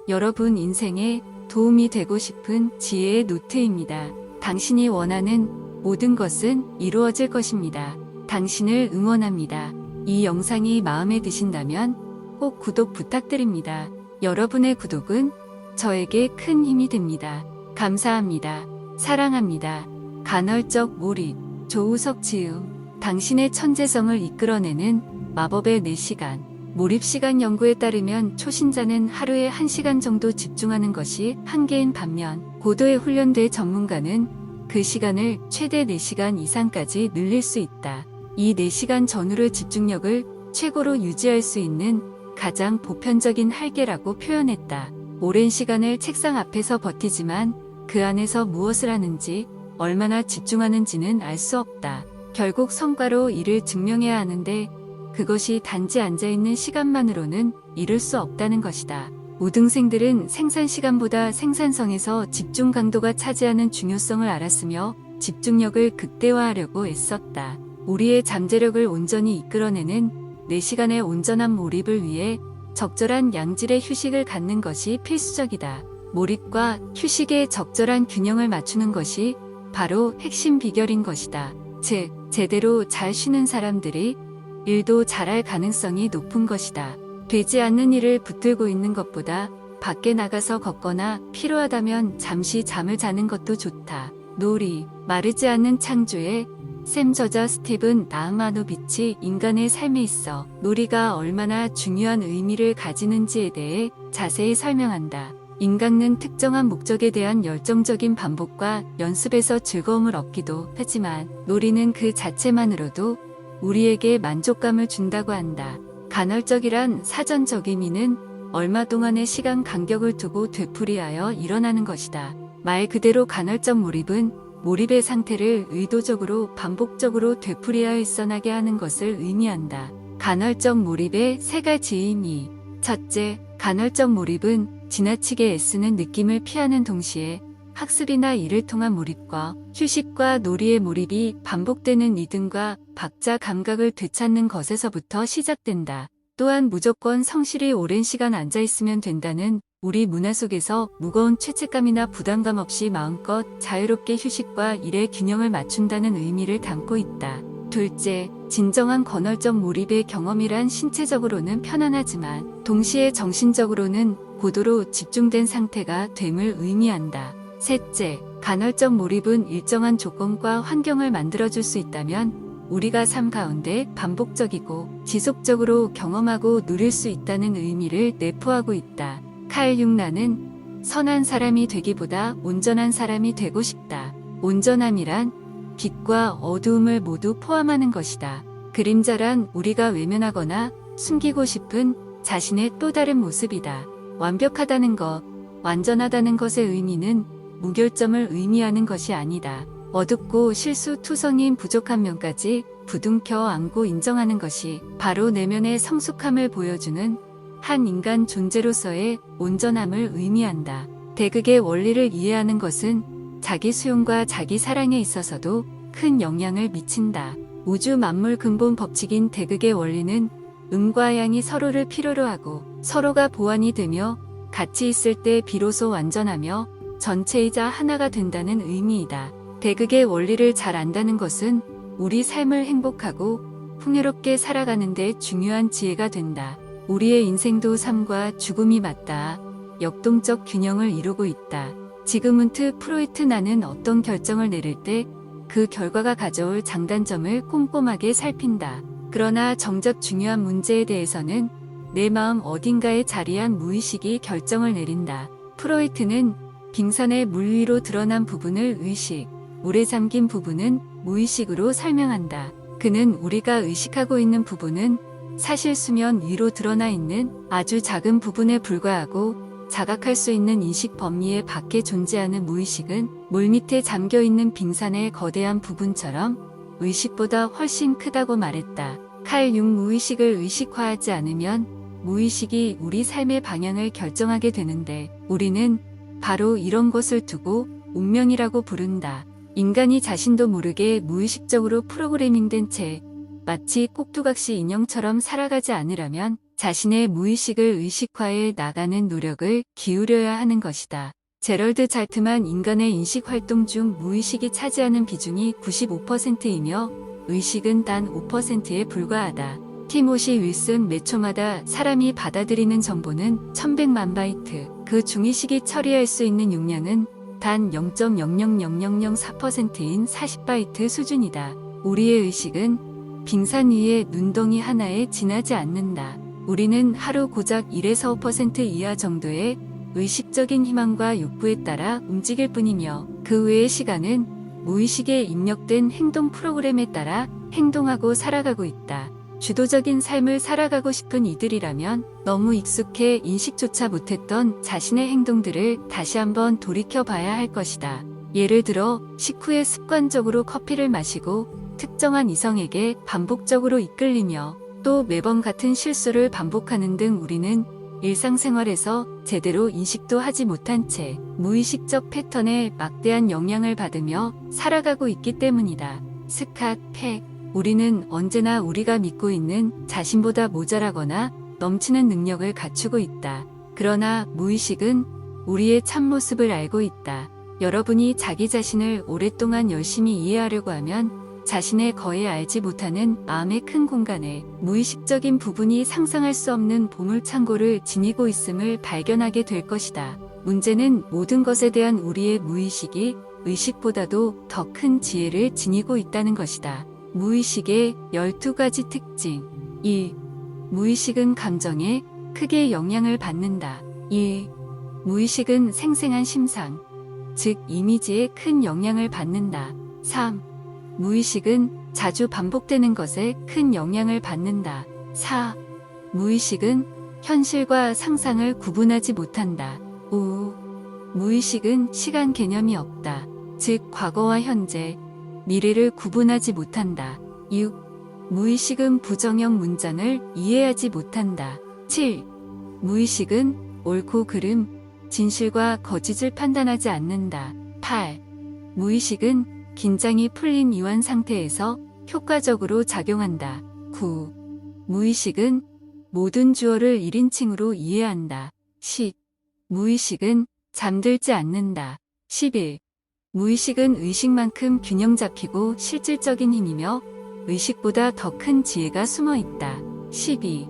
여러분 인생에 도움이 되고 싶은 지혜의 노트입니다. 당신이 원하는 모든 것은 이루어질 것입니다. 당신을 응원합니다. 이 영상이 마음에 드신다면 꼭 구독 부탁드립니다. 여러분의 구독은 저에게 큰 힘이 됩니다. 감사합니다. 사랑합니다. 간헐적 몰입. 조우석 지우. 당신의 천재성을 이끌어내는 마법의 4시간. 몰입시간 연구에 따르면 초신자는 하루에 1시간 정도 집중하는 것이 한계인 반면 고도에 훈련된 전문가는 그 시간을 최대 4시간 이상까지 늘릴 수 있다. 이 4시간 전후의 집중력을 최고로 유지할 수 있는 가장 보편적인 한계라고 표현했다. 오랜 시간을 책상 앞에서 버티지만 그 안에서 무엇을 하는지 얼마나 집중하는지는 알 수 없다. 결국 성과로 이를 증명해야 하는데 그것이 단지 앉아있는 시간만으로는 이룰 수 없다는 것이다. 우등생들은 생산 시간보다 생산성에서 집중 강도가 차지하는 중요성을 알았으며 집중력을 극대화하려고 애썼다. 우리의 잠재력을 온전히 이끌어내는 4시간의 온전한 몰입을 위해 적절한 양질의 휴식을 갖는 것이 필수적이다. 몰입과 휴식의 적절한 균형을 맞추는 것이 바로 핵심 비결인 것이다. 즉, 제대로 잘 쉬는 사람들이 일도 잘할 가능성이 높은 것이다. 되지 않는 일을 붙들고 있는 것보다 밖에 나가서 걷거나 필요하다면 잠시 잠을 자는 것도 좋다. 놀이. 마르지 않는 창조의 샘 저자 스티븐 나흐마노비치 인간의 삶에 있어 놀이가 얼마나 중요한 의미를 가지는지에 대해 자세히 설명한다. 인간은 특정한 목적에 대한 열정적인 반복과 연습에서 즐거움을 얻기도 하지만 놀이는 그 자체만으로도 우리에게 만족감을 준다고 한다. 간헐적이란 사전적 의미는 얼마 동안의 시간 간격을 두고 되풀이하여 일어나는 것이다. 말 그대로 간헐적 몰입은 몰입의 상태를 의도적으로 반복적으로 되풀이하여 일어나게 하는 것을 의미한다. 간헐적 몰입의 3가지 의미. 첫째, 간헐적 몰입은 지나치게 애쓰는 느낌을 피하는 동시에 학습이나 일을 통한 몰입과 휴식과 놀이의 몰입이 반복되는 리듬과 박자 감각을 되찾는 것에서부터 시작된다. 또한 무조건 성실히 오랜 시간 앉아있으면 된다는 우리 문화 속에서 무거운 죄책감이나 부담감 없이 마음껏 자유롭게 휴식과 일의 균형을 맞춘다는 의미를 담고 있다. 둘째, 진정한 간헐적 몰입의 경험이란 신체적으로는 편안하지만 동시에 정신적으로는 고도로 집중된 상태가 됨을 의미한다. 셋째, 간헐적 몰입은 일정한 조건과 환경을 만들어줄 수 있다면 우리가 삶 가운데 반복적이고 지속적으로 경험하고 누릴 수 있다는 의미를 내포하고 있다. 칼 융나는 선한 사람이 되기보다 온전한 사람이 되고 싶다. 온전함이란 빛과 어두움을 모두 포함하는 것이다. 그림자란 우리가 외면하거나 숨기고 싶은 자신의 또 다른 모습이다. 완벽하다는 것, 완전하다는 것의 의미는 무결점을 의미하는 것이 아니다. 어둡고 실수투성인 부족한 면까지 부둥켜 안고 인정하는 것이 바로 내면의 성숙함을 보여주는 한 인간 존재로서의 온전함을 의미한다. 대극의 원리를 이해하는 것은 자기 수용과 자기 사랑에 있어서도 큰 영향을 미친다. 우주 만물 근본 법칙인 대극의 원리는 음과 양이 서로를 필요로 하고 서로가 보완이 되며 같이 있을 때 비로소 완전하며 전체이자 하나가 된다는 의미이다. 대극의 원리를 잘 안다는 것은 우리 삶을 행복하고 풍요롭게 살아가는 데 중요한 지혜가 된다. 우리의 인생도 삶과 죽음이 맞닿아 역동적 균형을 이루고 있다. 지그문트 프로이트나는 어떤 결정을 내릴 때 그 결과가 가져올 장단점을 꼼꼼하게 살핀다. 그러나 정작 중요한 문제에 대해서는 내 마음 어딘가에 자리한 무의식이 결정을 내린다. 프로이트는 빙산의 물 위로 드러난 부분을 의식, 물에 잠긴 부분은 무의식으로 설명한다. 그는 우리가 의식하고 있는 부분은 사실 수면 위로 드러나 있는 아주 작은 부분에 불과하고 자각할 수 있는 인식 범위에 밖에 존재하는 무의식은 물밑에 잠겨있는 빙산의 거대한 부분처럼 의식보다 훨씬 크다고 말했다. 칼 융 무의식을 의식화하지 않으면 무의식이 우리 삶의 방향을 결정하게 되는데 우리는 바로 이런 것을 두고 운명이라고 부른다. 인간이 자신도 모르게 무의식적으로 프로그래밍된 채 마치 꼭두각시 인형처럼 살아가지 않으려면 자신의 무의식을 의식화해 나가는 노력을 기울여야 하는 것이다. 제럴드 잘트만 인간의 인식 활동 중 무의식이 차지하는 비중이 95%이며 의식은 단 5%에 불과하다. 티모시 윌슨 매 초마다 사람이 받아들이는 정보는 1100만 바이트, 그 중의식이 처리할 수 있는 용량은 단 0.000004%인 40바이트 수준이다. 우리의 의식은 빙산 위의 눈덩이 하나에 지나지 않는다. 우리는 하루 고작 1에서 5% 이하 정도의 의식적인 희망과 욕구에 따라 움직일 뿐이며 그 외의 시간은 무의식에 입력된 행동 프로그램에 따라 행동하고 살아가고 있다. 주도적인 삶을 살아가고 싶은 이들이라면 너무 익숙해 인식조차 못했던 자신의 행동들을 다시 한번 돌이켜 봐야 할 것이다. 예를 들어 식후에 습관적으로 커피를 마시고 특정한 이성에게 반복적으로 이끌리며 또 매번 같은 실수를 반복하는 등 우리는 일상생활에서 제대로 인식도 하지 못한 채 무의식적 패턴에 막대한 영향을 받으며 살아가고 있기 때문이다. 스캇 팩. 우리는 언제나 우리가 믿고 있는 자신보다 모자라거나 넘치는 능력을 갖추고 있다. 그러나 무의식은 우리의 참모습을 알고 있다. 여러분이 자기 자신을 오랫동안 열심히 이해하려고 하면 자신의 거의 알지 못하는 마음의 큰 공간에 무의식적인 부분이 상상할 수 없는 보물창고를 지니고 있음을 발견하게 될 것이다. 문제는 모든 것에 대한 우리의 무의식이 의식보다도 더 큰 지혜를 지니고 있다는 것이다. 무의식의 12가지 특징. 1. 무의식은 감정에 크게 영향을 받는다. 2. 무의식은 생생한 심상, 즉 이미지에 큰 영향을 받는다. 3. 무의식은 자주 반복되는 것에 큰 영향을 받는다. 4. 무의식은 현실과 상상을 구분하지 못한다. 5. 무의식은 시간 개념이 없다. 즉 과거와 현재, 미래를 구분하지 못한다. 6. 무의식은 부정형 문장을 이해하지 못한다. 7. 무의식은 옳고 그름, 진실과 거짓을 판단하지 않는다. 8. 무의식은 긴장이 풀린 이완 상태에서 효과적으로 작용한다. 9. 무의식은 모든 주어를 1인칭으로 이해한다. 10. 무의식은 잠들지 않는다. 11. 무의식은 의식만큼 균형 잡히고 실질적인 힘이며 의식보다 더 큰 지혜가 숨어 있다. 12.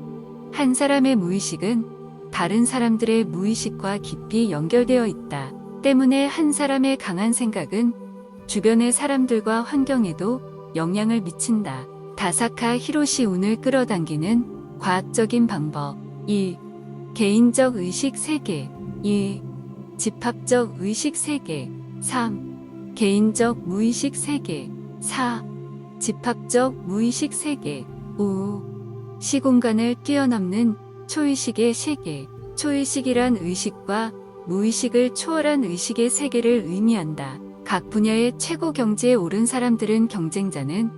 한 사람의 무의식은 다른 사람들의 무의식과 깊이 연결되어 있다. 때문에 한 사람의 강한 생각은 주변의 사람들과 환경에도 영향을 미친다. 다사카 히로시 운을 끌어당기는 과학적인 방법. 1. 개인적 의식 세계. 2. 집합적 의식 세계. 3. 개인적 무의식 세계. 4. 집합적 무의식 세계. 5. 시공간을 뛰어넘는 초의식의 세계. 초의식이란 의식과 무의식을 초월한 의식의 세계를 의미한다. 각 분야의 최고 경지에 오른 사람들은 경쟁자는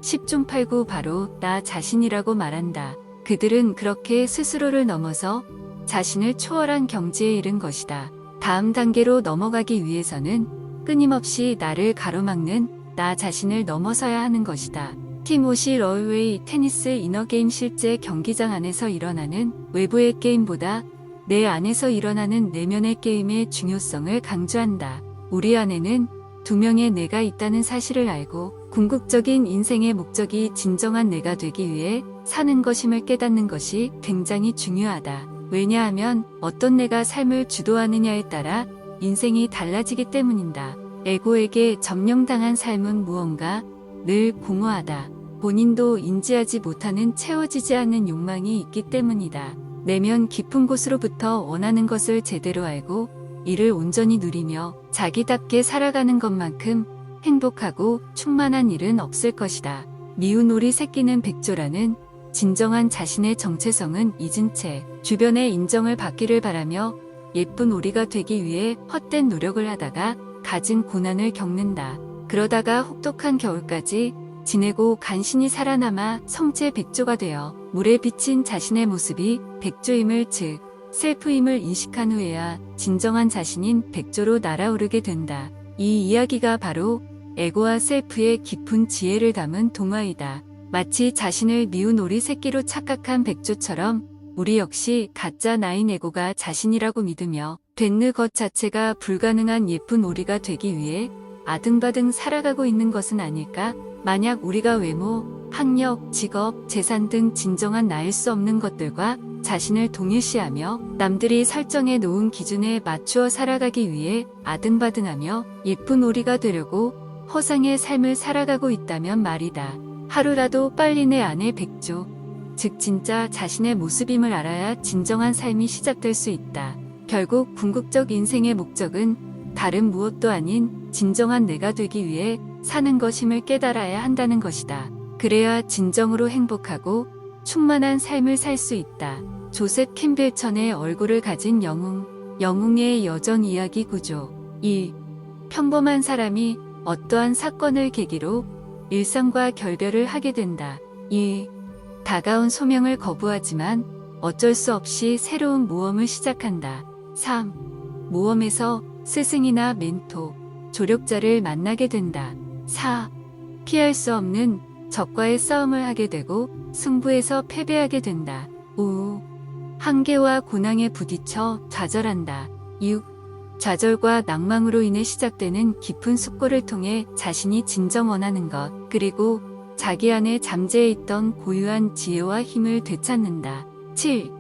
10중 8구 바로 나 자신이라고 말한다. 그들은 그렇게 스스로를 넘어서 자신을 초월한 경지에 이른 것이다. 다음 단계로 넘어가기 위해서는 끊임없이 나를 가로막는 나 자신을 넘어서야 하는 것이다. 티모시 러웨이 테니스 이너게임. 실제 경기장 안에서 일어나는 외부의 게임보다 내 안에서 일어나는 내면의 게임의 중요성을 강조한다. 우리 안에는 두 명의 내가 있다는 사실을 알고 궁극적인 인생의 목적이 진정한 내가 되기 위해 사는 것임을 깨닫는 것이 굉장히 중요하다. 왜냐하면 어떤 내가 삶을 주도하느냐에 따라 인생이 달라지기 때문이다. 에고에게 점령당한 삶은 무언가 늘 공허하다. 본인도 인지하지 못하는 채워지지 않는 욕망이 있기 때문이다. 내면 깊은 곳으로부터 원하는 것을 제대로 알고 이를 온전히 누리며 자기답게 살아가는 것만큼 행복하고 충만한 일은 없을 것이다. 미운 오리 새끼는 백조라는 진정한 자신의 정체성은 잊은 채 주변의 인정을 받기를 바라며 예쁜 오리가 되기 위해 헛된 노력을 하다가 갖은 고난을 겪는다. 그러다가 혹독한 겨울까지 지내고 간신히 살아남아 성체 백조가 되어 물에 비친 자신의 모습이 백조임을 즉 셀프임을 인식한 후에야 진정한 자신인 백조로 날아오르게 된다. 이 이야기가 바로 에고와 셀프의 깊은 지혜를 담은 동화이다. 마치 자신을 미운 오리 새끼로 착각한 백조처럼 우리 역시 가짜 나인 에고가 자신이라고 믿으며 되는 것 자체가 불가능한 예쁜 우리가 되기 위해 아등바등 살아가고 있는 것은 아닐까? 만약 우리가 외모, 학력, 직업, 재산 등 진정한 나일 수 없는 것들과 자신을 동일시하며 남들이 설정해 놓은 기준에 맞추어 살아가기 위해 아등바등하며 예쁜 우리가 되려고 허상의 삶을 살아가고 있다면 말이다. 하루라도 빨리 내 안에 백조, 즉 진짜 자신의 모습임을 알아야 진정한 삶이 시작될 수 있다. 결국 궁극적 인생의 목적은 다른 무엇도 아닌 진정한 내가 되기 위해 사는 것임을 깨달아야 한다는 것이다. 그래야 진정으로 행복하고 충만한 삶을 살 수 있다. 조셉 캠벨턴의 얼굴을 가진 영웅, 영웅의 여정 이야기 구조. 1. 평범한 사람이 어떠한 사건을 계기로 일상과 결별을 하게 된다. 2. 다가온 소명을 거부하지만 어쩔 수 없이 새로운 모험을 시작한다. 3. 모험에서 스승이나 멘토, 조력자를 만나게 된다. 4. 피할 수 없는 적과의 싸움을 하게 되고 승부에서 패배하게 된다. 5. 한계와 고난에 부딪혀 좌절한다. 6. 좌절과 낭망으로 인해 시작되는 깊은 숙고를 통해 자신이 진정 원하는 것, 그리고 자기 안에 잠재해 있던 고유한 지혜와 힘을 되찾는다. 7.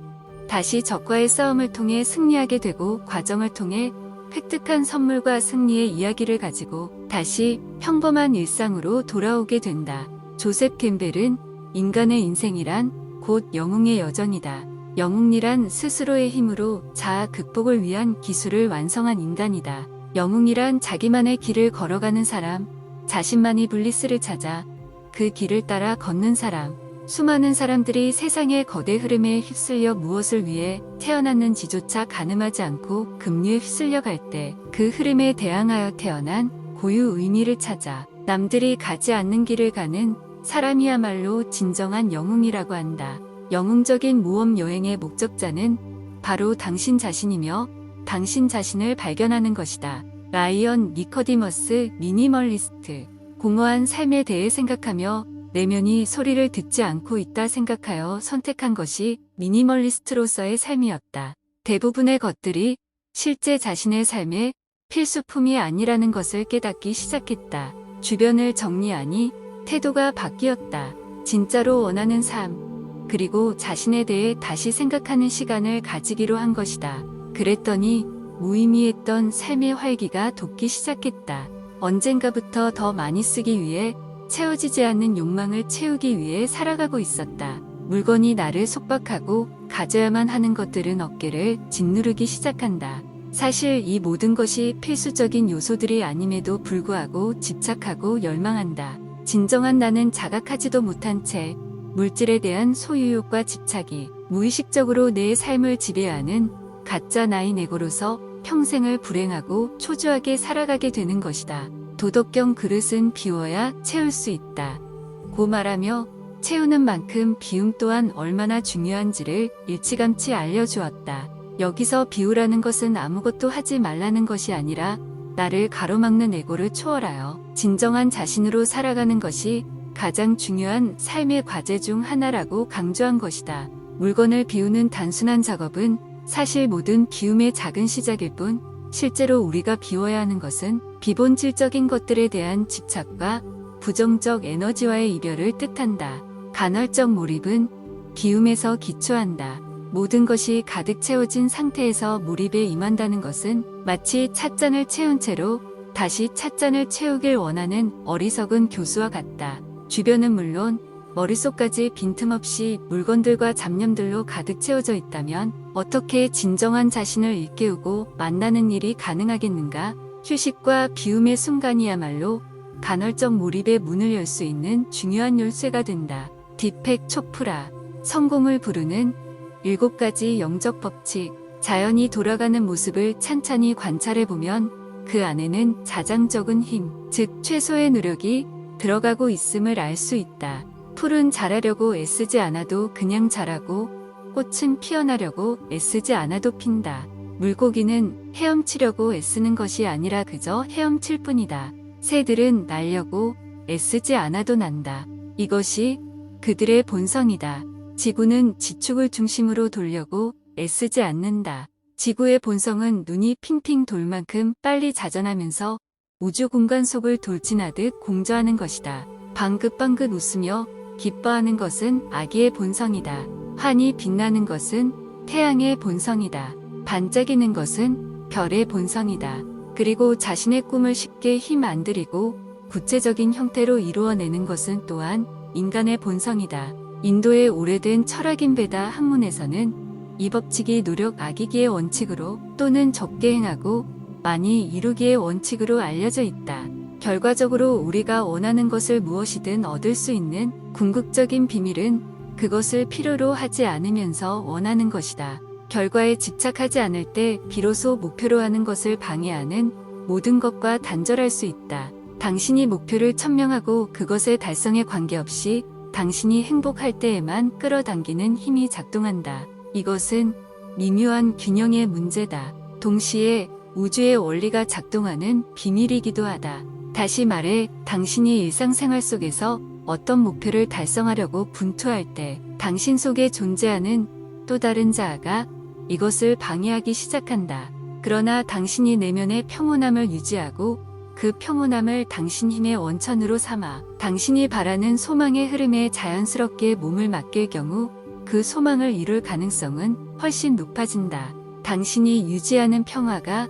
다시 적과의 싸움을 통해 승리하게 되고 과정을 통해 획득한 선물과 승리의 이야기를 가지고 다시 평범한 일상으로 돌아오게 된다. 조셉 캠벨은 인간의 인생이란 곧 영웅의 여정이다. 영웅이란 스스로의 힘으로 자아 극복을 위한 기술을 완성한 인간이다. 영웅이란 자기만의 길을 걸어가는 사람, 자신만이 블리스를 찾아 그 길을 따라 걷는 사람. 수많은 사람들이 세상의 거대 흐름에 휩쓸려 무엇을 위해 태어났는지조차 가늠하지 않고 급류에 휩쓸려 갈 때 그 흐름에 대항하여 태어난 고유 의미를 찾아 남들이 가지 않는 길을 가는 사람이야말로 진정한 영웅이라고 한다. 영웅적인 모험 여행의 목적자는 바로 당신 자신이며 당신 자신을 발견하는 것이다. 라이언 니코디머스 미니멀리스트. 공허한 삶에 대해 생각하며 내면이 소리를 듣지 않고 있다 생각하여 선택한 것이 미니멀리스트로서의 삶이었다. 대부분의 것들이 실제 자신의 삶의 필수품이 아니라는 것을 깨닫기 시작했다. 주변을 정리하니 태도가 바뀌었다. 진짜로 원하는 삶, 그리고 자신에 대해 다시 생각하는 시간을 가지기로 한 것이다. 그랬더니 무의미했던 삶의 활기가 돋기 시작했다. 언젠가부터 더 많이 쓰기 위해 채워지지 않는 욕망을 채우기 위해 살아가고 있었다. 물건이 나를 속박하고 가져야만 하는 것들은 어깨를 짓누르기 시작한다. 사실 이 모든 것이 필수적인 요소들이 아님에도 불구하고 집착하고 열망한다. 진정한 나는 자각하지도 못한 채 물질에 대한 소유욕과 집착이 무의식적으로 내 삶을 지배하는 가짜 나인 에고로서 평생을 불행하고 초조하게 살아가게 되는 것이다. 도덕경 그릇은 비워야 채울 수 있다. 고 말하며 채우는 만큼 비움 또한 얼마나 중요한지를 일찌감치 알려주었다. 여기서 비우라는 것은 아무것도 하지 말라는 것이 아니라 나를 가로막는 에고를 초월하여 진정한 자신으로 살아가는 것이 가장 중요한 삶의 과제 중 하나라고 강조한 것이다. 물건을 비우는 단순한 작업은 사실 모든 비움의 작은 시작일 뿐 실제로 우리가 비워야 하는 것은 비본질적인 것들에 대한 집착과 부정적 에너지와의 이별을 뜻한다. 간헐적 몰입은 비움에서 기초한다. 모든 것이 가득 채워진 상태에서 몰입에 임한다는 것은 마치 찻잔을 채운 채로 다시 찻잔을 채우길 원하는 어리석은 교수와 같다. 주변은 물론 머릿속까지 빈틈없이 물건들과 잡념들로 가득 채워져 있다면 어떻게 진정한 자신을 일깨우고 만나는 일이 가능하겠는가? 휴식과 비움의 순간이야말로 간헐적 몰입의 문을 열 수 있는 중요한 열쇠가 된다. 디펙 초프라. 성공을 부르는 7가지 영적 법칙. 자연이 돌아가는 모습을 찬찬히 관찰해보면 그 안에는 자장적인 힘, 즉 최소의 노력이 들어가고 있음을 알 수 있다. 풀은 자라려고 애쓰지 않아도 그냥 자라고 꽃은 피어나려고 애쓰지 않아도 핀다. 물고기는 헤엄치려고 애쓰는 것이 아니라 그저 헤엄칠 뿐이다. 새들은 날려고 애쓰지 않아도 난다. 이것이 그들의 본성이다. 지구는 지축을 중심으로 돌려고 애쓰지 않는다. 지구의 본성은 눈이 핑핑 돌 만큼 빨리 자전하면서 우주 공간 속을 돌진하듯 공조하는 것이다. 방긋방긋 웃으며 기뻐하는 것은 아기의 본성이다. 환히 빛나는 것은 태양의 본성이다. 반짝이는 것은 별의 본성이다. 그리고 자신의 꿈을 쉽게 힘 안 들이고 구체적인 형태로 이루어내는 것은 또한 인간의 본성이다. 인도의 오래된 철학인 베다 학문에서는 이 법칙이 노력 아기기의 원칙으로 또는 적게 행하고 많이 이루기의 원칙으로 알려져 있다. 결과적으로 우리가 원하는 것을 무엇이든 얻을 수 있는 궁극적인 비밀은 그것을 필요로 하지 않으면서 원하는 것이다. 결과에 집착하지 않을 때 비로소 목표로 하는 것을 방해하는 모든 것과 단절할 수 있다. 당신이 목표를 천명하고 그것의 달성에 관계없이 당신이 행복할 때에만 끌어당기는 힘이 작동한다. 이것은 미묘한 균형의 문제다. 동시에 우주의 원리가 작동하는 비밀이기도 하다. 다시 말해, 당신이 일상생활 속에서 어떤 목표를 달성하려고 분투할 때 당신 속에 존재하는 또 다른 자아가 이것을 방해하기 시작한다. 그러나 당신이 내면의 평온함을 유지하고 그 평온함을 당신 힘의 원천으로 삼아 당신이 바라는 소망의 흐름에 자연스럽게 몸을 맡길 경우 그 소망을 이룰 가능성은 훨씬 높아진다. 당신이 유지하는 평화가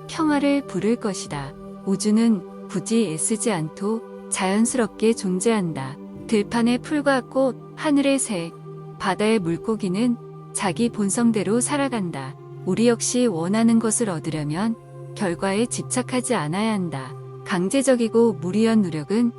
평화를 부를 것이다. 우주는 굳이 애쓰지 않도 자연스럽게 존재한다. 들판의 풀과 꽃, 하늘의 새, 바다의 물고기는 자기 본성대로 살아간다. 우리 역시 원하는 것을 얻으려면 결과에 집착하지 않아야 한다. 강제적이고 무리한 노력은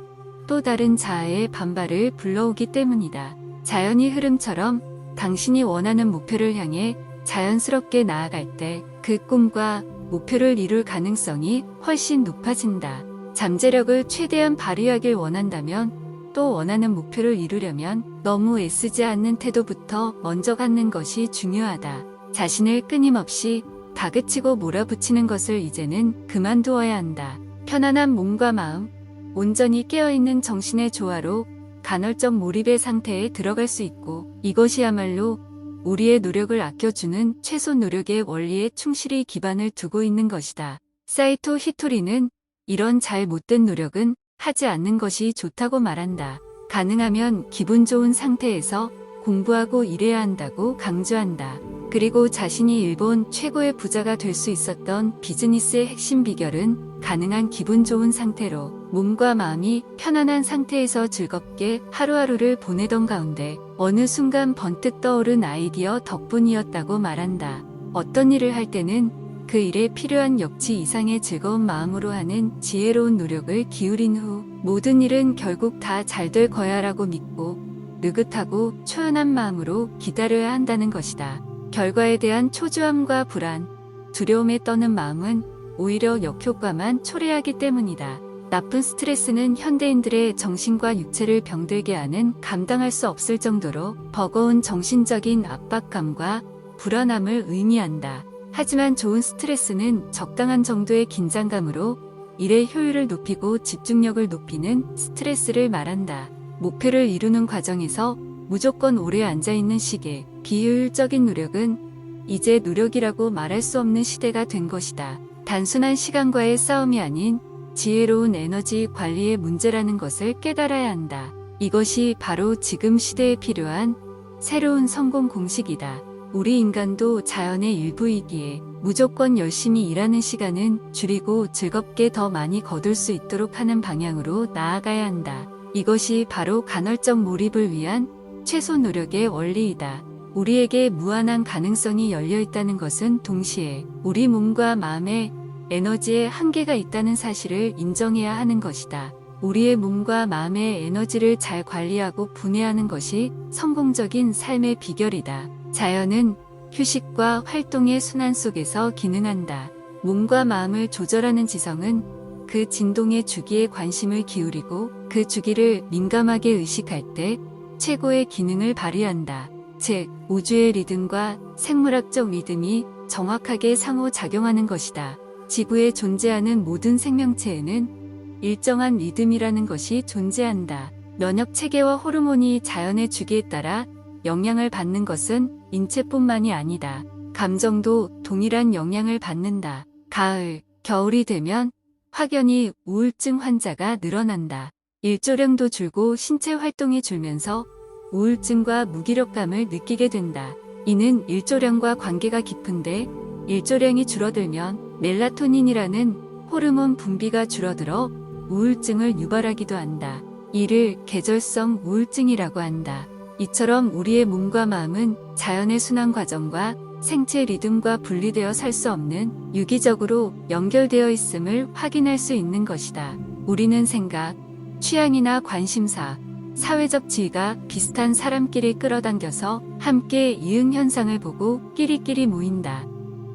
또 다른 자아의 반발을 불러오기 때문이다. 자연의 흐름처럼 당신이 원하는 목표를 향해 자연스럽게 나아갈 때 그 꿈과 목표를 이룰 가능성이 훨씬 높아진다. 잠재력을 최대한 발휘하길 원한다면 또 원하는 목표를 이루려면 너무 애쓰지 않는 태도부터 먼저 갖는 것이 중요하다. 자신을 끊임없이 다그치고 몰아붙이는 것을 이제는 그만두어야 한다. 편안한 몸과 마음, 온전히 깨어있는 정신의 조화로 간헐적 몰입의 상태에 들어갈 수 있고 이것이야말로 우리의 노력을 아껴주는 최소 노력의 원리에 충실히 기반을 두고 있는 것이다. 사이토 히토리는 이런 잘 못된 노력은 하지 않는 것이 좋다고 말한다. 가능하면 기분 좋은 상태에서 공부하고 일해야 한다고 강조한다. 그리고 자신이 일본 최고의 부자가 될 수 있었던 비즈니스의 핵심 비결은 가능한 기분 좋은 상태로 몸과 마음이 편안한 상태에서 즐겁게 하루하루를 보내던 가운데 어느 순간 번뜩 떠오른 아이디어 덕분이었다고 말한다. 어떤 일을 할 때는 그 일에 필요한 역치 이상의 즐거운 마음으로 하는 지혜로운 노력을 기울인 후 모든 일은 결국 다 잘 될 거야라고 믿고 느긋하고 초연한 마음으로 기다려야 한다는 것이다. 결과에 대한 초조함과 불안, 두려움에 떠는 마음은 오히려 역효과만 초래하기 때문이다. 나쁜 스트레스는 현대인들의 정신과 육체를 병들게 하는 감당할 수 없을 정도로 버거운 정신적인 압박감과 불안함을 의미한다. 하지만 좋은 스트레스는 적당한 정도의 긴장감으로 일의 효율을 높이고 집중력을 높이는 스트레스를 말한다. 목표를 이루는 과정에서 무조건 오래 앉아있는 시계, 비효율적인 노력은 이제 노력이라고 말할 수 없는 시대가 된 것이다. 단순한 시간과의 싸움이 아닌 지혜로운 에너지 관리의 문제라는 것을 깨달아야 한다. 이것이 바로 지금 시대에 필요한 새로운 성공 공식이다. 우리 인간도 자연의 일부이기에 무조건 열심히 일하는 시간은 줄이고 즐겁게 더 많이 거둘 수 있도록 하는 방향으로 나아가야 한다. 이것이 바로 간헐적 몰입을 위한 최소 노력의 원리이다. 우리에게 무한한 가능성이 열려 있다는 것은 동시에 우리 몸과 마음에 에너지에 한계가 있다는 사실을 인정해야 하는 것이다. 우리의 몸과 마음의 에너지를 잘 관리하고 분해하는 것이 성공적인 삶의 비결이다. 자연은 휴식과 활동의 순환 속에서 기능한다. 몸과 마음을 조절하는 지성은 그 진동의 주기에 관심을 기울이고 그 주기를 민감하게 의식할 때 최고의 기능을 발휘한다. 즉, 우주의 리듬과 생물학적 리듬이 정확하게 상호작용하는 것이다. 지구에 존재하는 모든 생명체에는 일정한 리듬이라는 것이 존재한다. 면역 체계와 호르몬이 자연의 주기에 따라 영향을 받는 것은 인체뿐만이 아니다. 감정도 동일한 영향을 받는다. 가을, 겨울이 되면 확연히 우울증 환자가 늘어난다. 일조량도 줄고 신체 활동이 줄면서 우울증과 무기력감을 느끼게 된다. 이는 일조량과 관계가 깊은데 일조량이 줄어들면 멜라토닌이라는 호르몬 분비가 줄어들어 우울증을 유발하기도 한다. 이를 계절성 우울증이라고 한다. 이처럼 우리의 몸과 마음은 자연의 순환 과정과 생체 리듬과 분리되어 살 수 없는 유기적으로 연결되어 있음을 확인할 수 있는 것이다. 우리는 생각, 취향이나 관심사, 사회적 지위가 비슷한 사람끼리 끌어당겨서 함께 이응 현상을 보고 끼리끼리 모인다.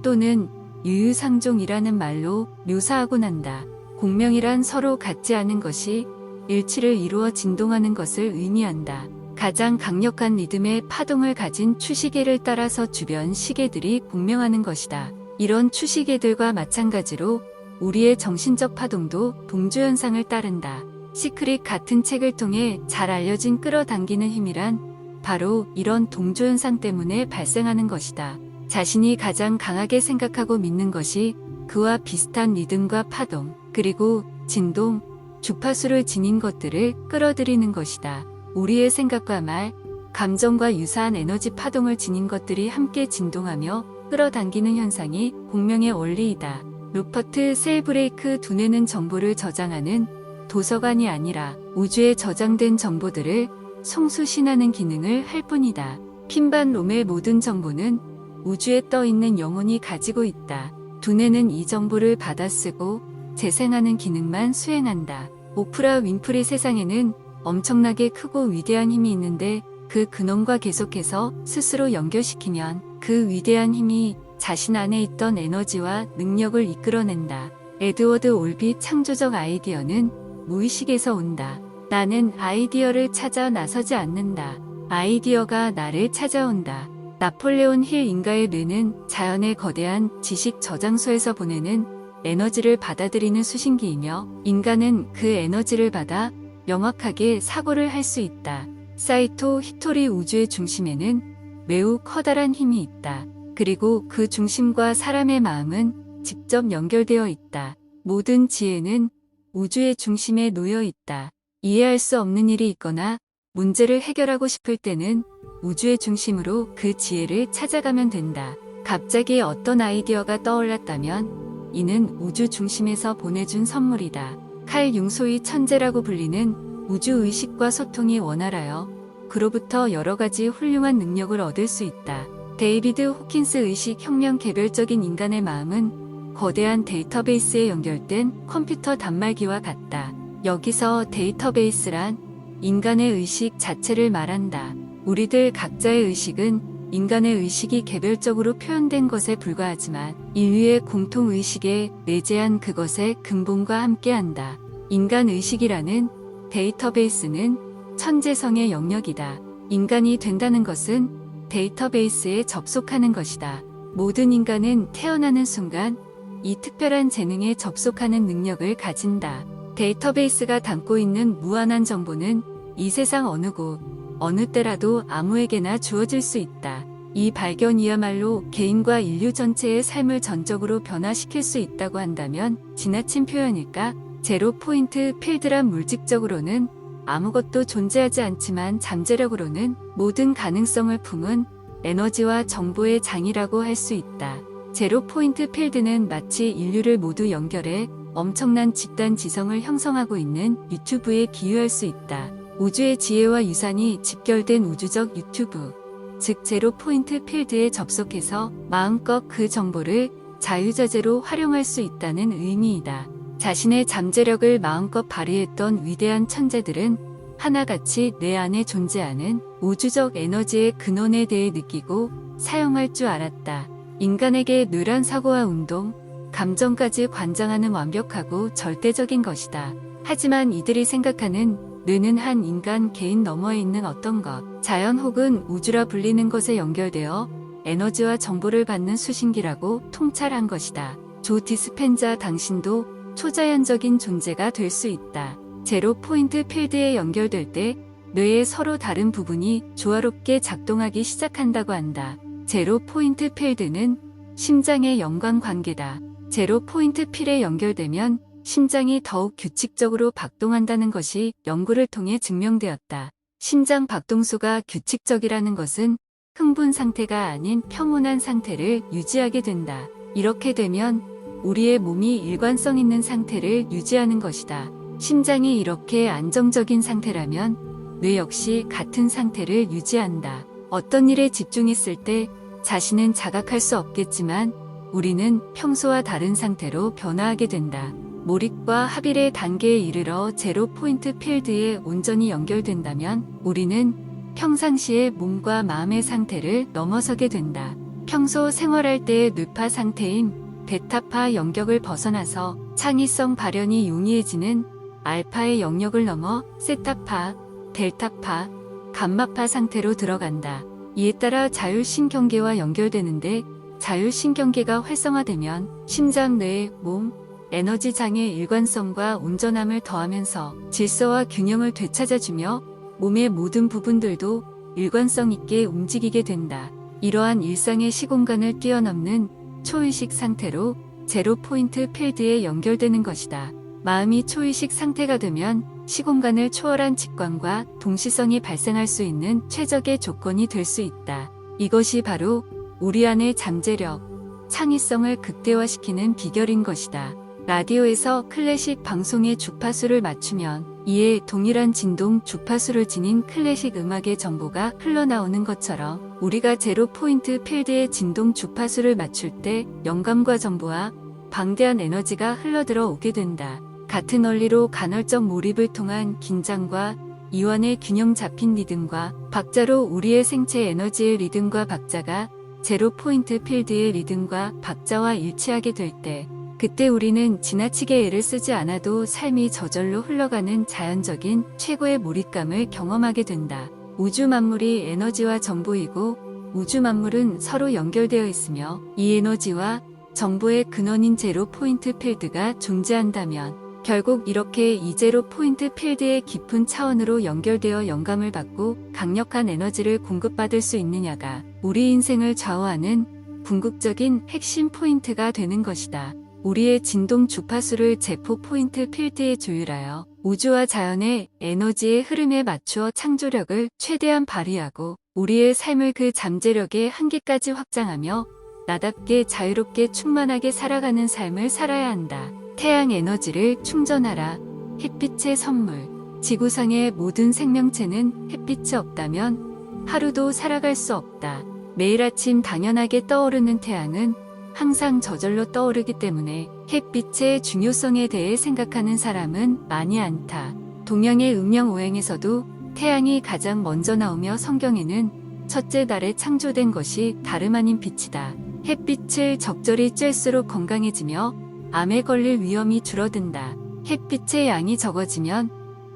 또는 유유상종이라는 말로 묘사하곤 한다. 공명이란 서로 같지 않은 것이 일치를 이루어 진동하는 것을 의미한다. 가장 강력한 리듬의 파동을 가진 추시계를 따라서 주변 시계들이 공명하는 것이다. 이런 추시계들과 마찬가지로 우리의 정신적 파동도 동조현상을 따른다. 시크릿 같은 책을 통해 잘 알려진 끌어당기는 힘이란 바로 이런 동조현상 때문에 발생하는 것이다. 자신이 가장 강하게 생각하고 믿는 것이 그와 비슷한 리듬과 파동, 그리고 진동, 주파수를 지닌 것들을 끌어들이는 것이다. 우리의 생각과 말, 감정과 유사한 에너지 파동을 지닌 것들이 함께 진동하며 끌어당기는 현상이 공명의 원리이다. 루퍼트 셀브레이크 두뇌는 정보를 저장하는 도서관이 아니라 우주에 저장된 정보들을 송수신하는 기능을 할 뿐이다. 핀반 롬의 모든 정보는 우주에 떠있는 영혼이 가지고 있다. 두뇌는 이 정보를 받아쓰고 재생하는 기능만 수행한다. 오프라 윈프리 세상에는 엄청나게 크고 위대한 힘이 있는데 그 근원과 계속해서 스스로 연결시키면 그 위대한 힘이 자신 안에 있던 에너지와 능력을 이끌어낸다. 에드워드 올비 창조적 아이디어는 무의식에서 온다. 나는 아이디어를 찾아 나서지 않는다. 아이디어가 나를 찾아온다. 나폴레온 힐 인가의 뇌는 자연의 거대한 지식 저장소에서 보내는 에너지를 받아들이는 수신기이며 인간은 그 에너지를 받아 명확하게 사고를 할 수 있다. 사이토 히토리 우주의 중심에는 매우 커다란 힘이 있다. 그리고 그 중심과 사람의 마음은 직접 연결되어 있다. 모든 지혜는 우주의 중심에 놓여 있다. 이해할 수 없는 일이 있거나 문제를 해결하고 싶을 때는 우주의 중심으로 그 지혜를 찾아가면 된다. 갑자기 어떤 아이디어가 떠올랐다면 이는 우주 중심에서 보내준 선물이다. 칼 융소의 천재라고 불리는 우주의식과 소통이 원활하여 그로부터 여러 가지 훌륭한 능력을 얻을 수 있다. 데이비드 호킨스 의식 혁명 개별적인 인간의 마음은 거대한 데이터베이스에 연결된 컴퓨터 단말기와 같다. 여기서 데이터베이스란 인간의 의식 자체를 말한다. 우리들 각자의 의식은 인간의 의식이 개별적으로 표현된 것에 불과하지만 인류의 공통의식에 내재한 그것의 근본과 함께한다. 인간 의식이라는 데이터베이스는 천재성의 영역이다. 인간이 된다는 것은 데이터베이스에 접속하는 것이다. 모든 인간은 태어나는 순간 이 특별한 재능에 접속하는 능력을 가진다. 데이터베이스가 담고 있는 무한한 정보는 이 세상 어느 곳, 어느 때라도 아무에게나 주어질 수 있다. 이 발견이야말로 개인과 인류 전체의 삶을 전적으로 변화시킬 수 있다고 한다면 지나친 표현일까? 제로 포인트 필드란 물질적으로는 아무것도 존재하지 않지만 잠재력으로는 모든 가능성을 품은 에너지와 정보의 장이라고 할 수 있다. 제로 포인트 필드는 마치 인류를 모두 연결해 엄청난 집단 지성을 형성하고 있는 유튜브에 비유할 수 있다. 우주의 지혜와 유산이 집결된 우주적 유튜브, 즉 제로 포인트 필드에 접속해서 마음껏 그 정보를 자유자재로 활용할 수 있다는 의미이다. 자신의 잠재력을 마음껏 발휘했던 위대한 천재들은 하나같이 내 안에 존재하는 우주적 에너지의 근원에 대해 느끼고 사용할 줄 알았다. 인간에게 뇌란 사고와 운동, 감정까지 관장하는 완벽하고 절대적인 것이다. 하지만 이들이 생각하는 뇌는 한 인간 개인 너머에 있는 어떤 것, 자연 혹은 우주라 불리는 것에 연결되어 에너지와 정보를 받는 수신기라고 통찰한 것이다. 조 디스펜자 당신도 초자연적인 존재가 될 수 있다. 제로 포인트 필드에 연결될 때 뇌의 서로 다른 부분이 조화롭게 작동하기 시작한다고 한다. 제로 포인트 필드는 심장의 연관관계다. 제로 포인트 필에 연결되면 심장이 더욱 규칙적으로 박동한다는 것이 연구를 통해 증명되었다. 심장 박동수가 규칙적이라는 것은 흥분 상태가 아닌 평온한 상태를 유지하게 된다. 이렇게 되면 우리의 몸이 일관성 있는 상태를 유지하는 것이다. 심장이 이렇게 안정적인 상태라면 뇌 역시 같은 상태를 유지한다. 어떤 일에 집중했을 때 자신은 자각할 수 없겠지만 우리는 평소와 다른 상태로 변화하게 된다. 몰입과 합일의 단계에 이르러 제로 포인트 필드에 온전히 연결된다면 우리는 평상시의 몸과 마음의 상태를 넘어서게 된다. 평소 생활할 때의 뇌파 상태인 베타파 영역을 벗어나서 창의성 발현이 용이해지는 알파의 영역을 넘어 세타파, 델타파, 감마파 상태로 들어간다. 이에 따라 자율신경계와 연결되는데 자율신경계가 활성화되면 심장, 뇌, 몸, 에너지 장의 일관성과 온전함을 더하면서 질서와 균형을 되찾아주며 몸의 모든 부분들도 일관성 있게 움직이게 된다. 이러한 일상의 시공간을 뛰어넘는 초의식 상태로 제로 포인트 필드에 연결되는 것이다. 마음이 초의식 상태가 되면 시공간을 초월한 직관과 동시성이 발생할 수 있는 최적의 조건이 될 수 있다. 이것이 바로 우리 안의 잠재력, 창의성을 극대화시키는 비결인 것이다. 라디오에서 클래식 방송의 주파수를 맞추면 이에 동일한 진동 주파수를 지닌 클래식 음악의 정보가 흘러나오는 것처럼 우리가 제로 포인트 필드의 진동 주파수를 맞출 때 영감과 정보와 방대한 에너지가 흘러들어 오게 된다. 같은 원리로 간헐적 몰입을 통한 긴장과 이완의 균형 잡힌 리듬과 박자로 우리의 생체 에너지의 리듬과 박자가 제로 포인트 필드의 리듬과 박자와 일치하게 될 때 그때 우리는 지나치게 애를 쓰지 않아도 삶이 저절로 흘러가는 자연적인 최고의 몰입감을 경험하게 된다. 우주 만물이 에너지와 정보이고 우주 만물은 서로 연결되어 있으며 이 에너지와 정보의 근원인 제로 포인트 필드가 존재한다면 결국 이렇게 이 제로 포인트 필드의 깊은 차원으로 연결되어 영감을 받고 강력한 에너지를 공급받을 수 있느냐가 우리 인생을 좌우하는 궁극적인 핵심 포인트가 되는 것이다. 우리의 진동 주파수를 제포 포인트 필드에 조율하여 우주와 자연의 에너지의 흐름에 맞추어 창조력을 최대한 발휘하고 우리의 삶을 그 잠재력의 한계까지 확장하며 나답게 자유롭게 충만하게 살아가는 삶을 살아야 한다. 태양 에너지를 충전하라. 햇빛의 선물. 지구상의 모든 생명체는 햇빛이 없다면 하루도 살아갈 수 없다. 매일 아침 당연하게 떠오르는 태양은 항상 저절로 떠오르기 때문에 햇빛의 중요성에 대해 생각하는 사람은 많이 않다. 동양의 음양오행에서도 태양이 가장 먼저 나오며 성경에는 첫째 달에 창조된 것이 다름 아닌 빛이다. 햇빛을 적절히 쬐수록 건강해지며 암에 걸릴 위험이 줄어든다. 햇빛의 양이 적어지면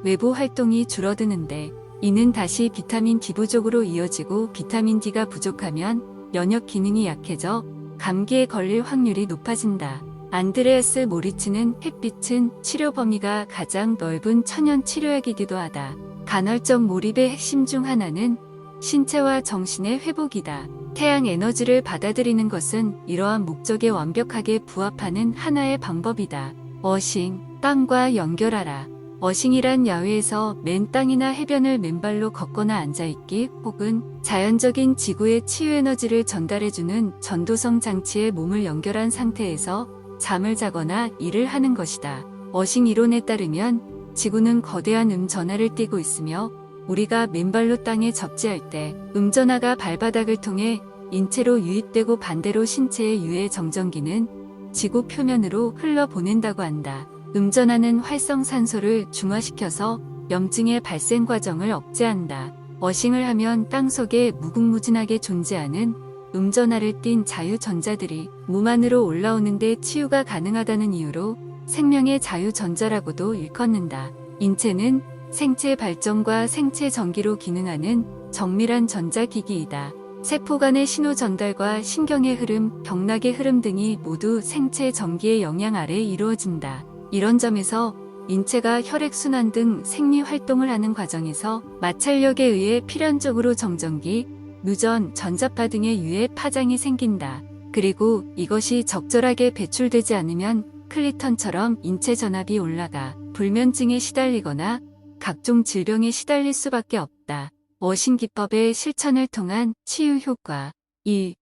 외부 활동이 줄어드는데 이는 다시 비타민 D 부족으로 이어지고 비타민 D가 부족하면 면역 기능이 약해져 감기에 걸릴 확률이 높아진다. 안드레아스 모리츠는 햇빛은 치료 범위가 가장 넓은 천연 치료약이기도 하다. 간헐적 몰입의 핵심 중 하나는 신체와 정신의 회복이다. 태양 에너지를 받아들이는 것은 이러한 목적에 완벽하게 부합하는 하나의 방법이다. 어싱, 땅과 연결하라. 어싱이란 야외에서 맨 땅이나 해변을 맨발로 걷거나 앉아있기 혹은 자연적인 지구의 치유 에너지를 전달해주는 전도성 장치에 몸을 연결한 상태에서 잠을 자거나 일을 하는 것이다. 어싱 이론에 따르면 지구는 거대한 음전하를 띠고 있으며 우리가 맨발로 땅에 접지할 때 음전하가 발바닥을 통해 인체로 유입되고 반대로 신체의 유해 정전기는 지구 표면으로 흘러보낸다고 한다. 음전하는 활성산소를 중화시켜서 염증의 발생 과정을 억제한다. 어싱을 하면 땅속에 무궁무진하게 존재하는 음전하를 띤 자유전자들이 몸 안으로 올라오는데 치유가 가능하다는 이유로 생명의 자유전자라고도 일컫는다. 인체는 생체 발전과 생체 전기로 기능하는 정밀한 전자기기이다. 세포 간의 신호 전달과 신경의 흐름, 경락의 흐름 등이 모두 생체 전기의 영향 아래 이루어진다. 이런 점에서 인체가 혈액순환 등 생리 활동을 하는 과정에서 마찰력에 의해 필연적으로 정전기, 누전, 전자파 등의 유해 파장이 생긴다. 그리고 이것이 적절하게 배출되지 않으면 클리턴처럼 인체 전압이 올라가 불면증에 시달리거나 각종 질병에 시달릴 수밖에 없다. 워싱 기법의 실천을 통한 치유 효과. 1.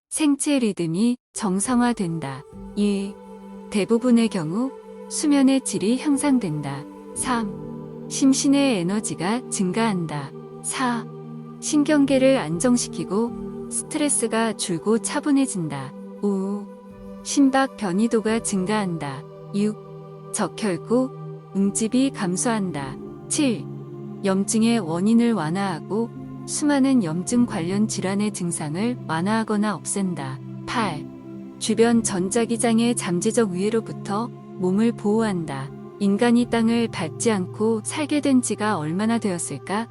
생체 리듬이 정상화된다. 2. 대부분의 경우 수면의 질이 향상된다. 3. 심신의 에너지가 증가한다. 4. 신경계를 안정시키고 스트레스가 줄고 차분해진다. 5. 심박 변이도가 증가한다. 6. 적혈구, 응집이 감소한다. 7. 염증의 원인을 완화하고 수많은 염증 관련 질환의 증상을 완화하거나 없앤다. 8. 주변 전자기장의 잠재적 위해로부터 몸을 보호한다. 인간이 땅을 밟지 않고 살게 된 지가 얼마나 되었을까?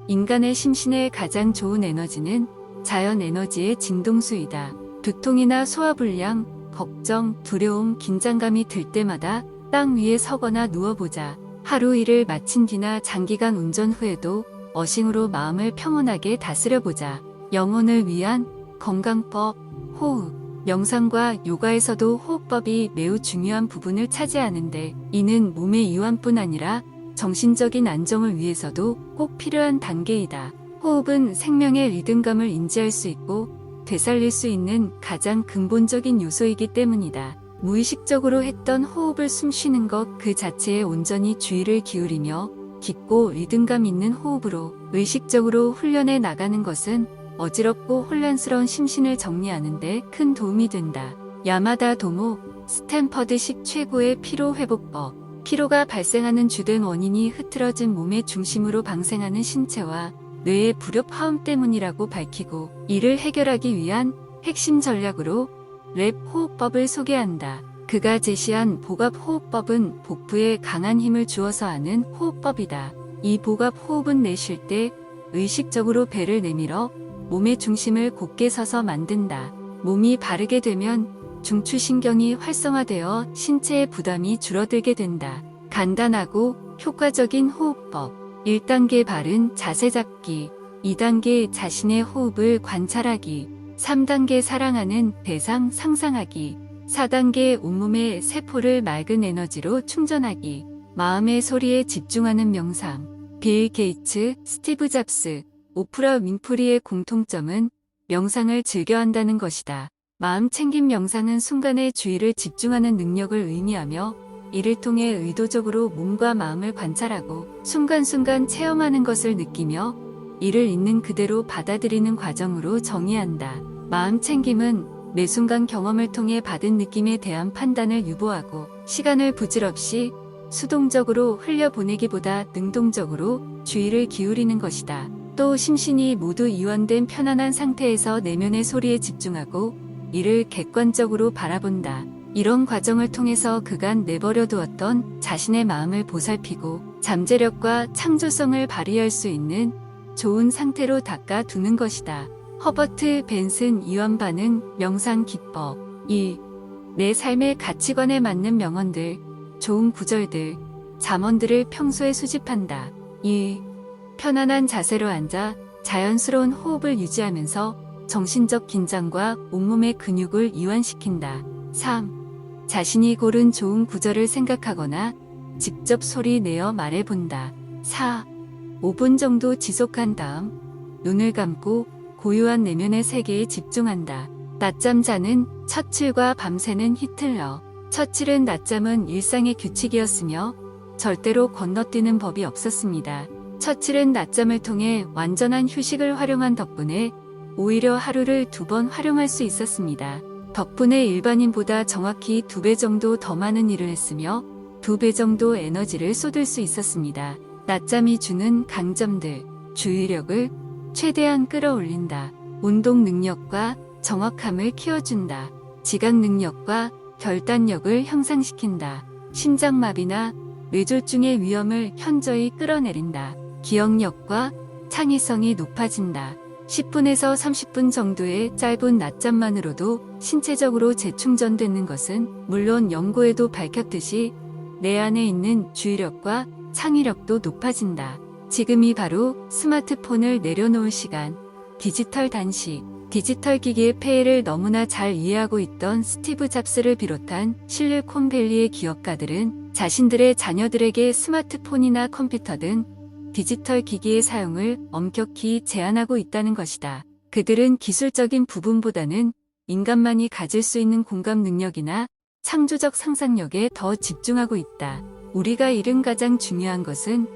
인간의 심신에 가장 좋은 에너지는 자연 에너지의 진동수이다. 두통이나 소화불량, 걱정, 두려움, 긴장감이 들 때마다 땅 위에 서거나 누워보자. 하루 일을 마친 뒤나 장기간 운전 후에도 어싱으로 마음을 평온하게 다스려보자. 영혼을 위한 건강법, 호흡. 명상과 요가에서도 호흡법이 매우 중요한 부분을 차지하는데 이는 몸의 이완뿐 아니라 정신적인 안정을 위해서도 꼭 필요한 단계이다. 호흡은 생명의 리듬감을 인지할 수 있고 되살릴 수 있는 가장 근본적인 요소이기 때문이다. 무의식적으로 했던 호흡을 숨쉬는 것 그 자체에 온전히 주의를 기울이며 깊고 리듬감 있는 호흡으로 의식적으로 훈련해 나가는 것은 어지럽고 혼란스러운 심신을 정리하는 데 큰 도움이 된다. 야마다 도모, 스탠퍼드식 최고의 피로 회복법. 피로가 발생하는 주된 원인이 흐트러진 몸의 중심으로 방생하는 신체와 뇌의 불협화음 때문이라고 밝히고 이를 해결하기 위한 핵심 전략으로 랩 호흡법을 소개한다. 그가 제시한 복압 호흡법은 복부에 강한 힘을 주어서 하는 호흡법이다. 이 복압 호흡은 내쉴 때 의식적으로 배를 내밀어 몸의 중심을 곧게 서서 만든다. 몸이 바르게 되면 중추신경이 활성화되어 신체의 부담이 줄어들게 된다. 간단하고 효과적인 호흡법. 1단계 바른 자세 잡기, 2단계 자신의 호흡을 관찰하기, 3단계 사랑하는 대상 상상하기, 4단계 온몸의 세포를 맑은 에너지로 충전하기, 마음의 소리에 집중하는 명상. 빌 게이츠, 스티브 잡스, 오프라 윈프리의 공통점은 명상을 즐겨한다는 것이다. 마음 챙김 명상은 순간의 주의를 집중하는 능력을 의미하며 이를 통해 의도적으로 몸과 마음을 관찰하고 순간순간 체험하는 것을 느끼며 이를 있는 그대로 받아들이는 과정으로 정의한다. 마음 챙김은 매 순간 경험을 통해 받은 느낌에 대한 판단을 유보하고 시간을 부질없이 수동적으로 흘려보내기보다 능동적으로 주의를 기울이는 것이다. 또 심신이 모두 이완된 편안한 상태에서 내면의 소리에 집중하고 이를 객관적으로 바라본다. 이런 과정을 통해서 그간 내버려 두었던 자신의 마음을 보살피고 잠재력과 창조성을 발휘할 수 있는 좋은 상태로 닦아두는 것이다. 허버트 벤슨 이완 반응 명상 기법. 1. 내 삶의 가치관에 맞는 명언들, 좋은 구절들, 잠언들을 평소에 수집한다. 2. 편안한 자세로 앉아 자연스러운 호흡을 유지하면서 정신적 긴장과 온몸의 근육을 이완시킨다. 3. 자신이 고른 좋은 구절을 생각하거나 직접 소리 내어 말해본다. 4. 5분 정도 지속한 다음 눈을 감고 고요한 내면의 세계에 집중한다. 낮잠 자는 처칠과 밤새는 히틀러. 처칠은 낮잠은 일상의 규칙이었으며 절대로 건너뛰는 법이 없었습니다. 처칠은 낮잠을 통해 완전한 휴식을 활용한 덕분에 오히려 하루를 2번 활용할 수 있었습니다. 덕분에 일반인보다 정확히 2배 정도 더 많은 일을 했으며 2배 정도 에너지를 쏟을 수 있었습니다. 낮잠이 주는 강점들. 주의력을 최대한 끌어올린다. 운동 능력과 정확함을 키워준다. 지각 능력과 결단력을 향상시킨다. 심장마비나 뇌졸중의 위험을 현저히 끌어내린다. 기억력과 창의성이 높아진다. 10분에서 30분 정도의 짧은 낮잠만으로도 신체적으로 재충전되는 것은 물론 연구에도 밝혔듯이 내 안에 있는 주의력과 창의력도 높아진다. 지금이 바로 스마트폰을 내려놓을 시간. 디지털 단식. 디지털 기기의 폐해를 너무나 잘 이해하고 있던 스티브 잡스를 비롯한 실리콘밸리의 기업가들은 자신들의 자녀들에게 스마트폰이나 컴퓨터 등 디지털 기기의 사용을 엄격히 제한하고 있다는 것이다. 그들은 기술적인 부분보다는 인간만이 가질 수 있는 공감 능력이나 창조적 상상력에 더 집중하고 있다. 우리가 잃은 가장 중요한 것은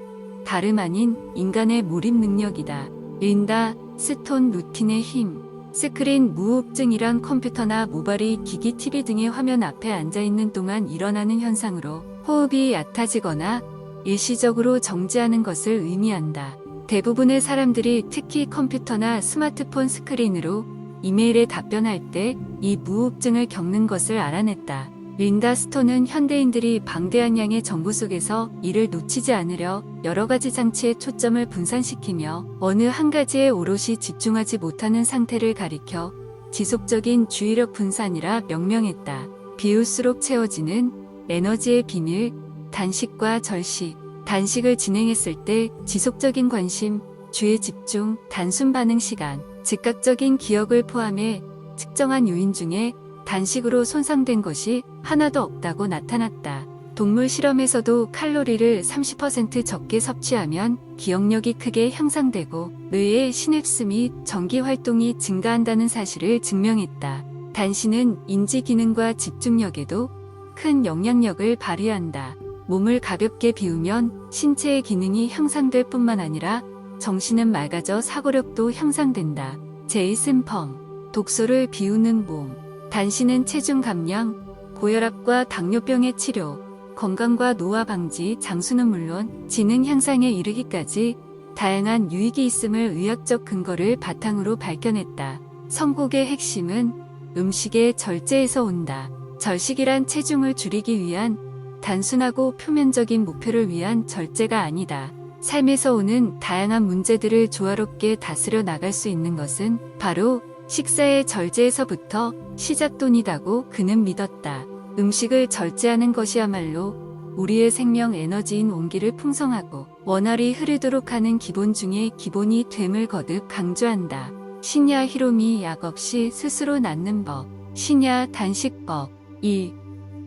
다름 아닌 인간의 몰입 능력이다. 린다 스톤 루틴의 힘. 스크린 무호흡증이란 컴퓨터나 모바일 기기 TV 등의 화면 앞에 앉아있는 동안 일어나는 현상으로 호흡이 얕아지거나 일시적으로 정지하는 것을 의미한다. 대부분의 사람들이 특히 컴퓨터나 스마트폰 스크린으로 이메일에 답변할 때 이 무호흡증을 겪는 것을 알아냈다. 린다 스톤은 현대인들이 방대한 양의 정보 속에서 이를 놓치지 않으려 여러 가지 장치에 초점을 분산시키며 어느 한 가지에 오롯이 집중하지 못하는 상태를 가리켜 지속적인 주의력 분산이라 명명했다. 비울수록 채워지는 에너지의 비밀, 단식과 절식. 단식을 진행했을 때 지속적인 관심, 주의 집중, 단순 반응 시간, 즉각적인 기억을 포함해 특정한 요인 중에 단식으로 손상된 것이 하나도 없다고 나타났다. 동물 실험에서도 칼로리를 30% 적게 섭취하면 기억력이 크게 향상되고 뇌의 시냅스 및 전기 활동이 증가한다는 사실을 증명했다. 단식은 인지 기능과 집중력에도 큰 영향력을 발휘한다. 몸을 가볍게 비우면 신체의 기능이 향상될 뿐만 아니라 정신은 맑아져 사고력도 향상된다. 제이슨 펑. 독소를 비우는 몸. 단식은 체중 감량, 고혈압과 당뇨병의 치료, 건강과 노화 방지, 장수는 물론 지능 향상에 이르기까지 다양한 유익이 있음을 의학적 근거를 바탕으로 밝혀냈다. 선곡의 핵심은 음식의 절제에서 온다. 절식이란 체중을 줄이기 위한 단순하고 표면적인 목표를 위한 절제가 아니다. 삶에서 오는 다양한 문제들을 조화롭게 다스려 나갈 수 있는 것은 바로 식사의 절제에서부터 시작돈이다고 그는 믿었다. 음식을 절제하는 것이야말로 우리의 생명 에너지인 온기를 풍성하고 원활히 흐르도록 하는 기본 중에 기본이 됨을 거듭 강조한다. 시냐 히로미. 약 없이 스스로 낫는 법. 시냐 단식법. 1.